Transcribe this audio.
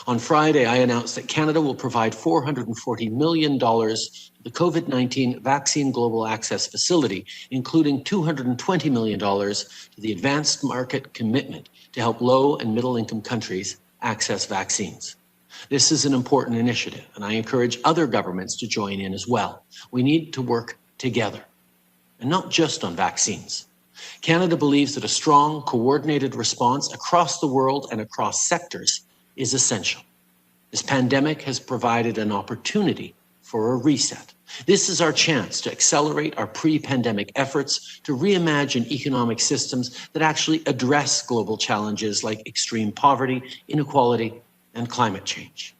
On Friday, I announced that Canada will provide $440 million to the COVID-19 Vaccine Global Access Facility, including $220 million to the Advanced Market Commitment to help low and middle-income countries access vaccines. This is an important initiative, and I encourage other governments to join in as well. We need to work together, and not just on vaccines. Canada believes that a strong, coordinated response across the world and across sectors is essential. This pandemic has provided an opportunity for a reset. This is our chance to accelerate our pre-pandemic efforts to reimagine economic systems that actually address global challenges like extreme poverty, inequality, and climate change.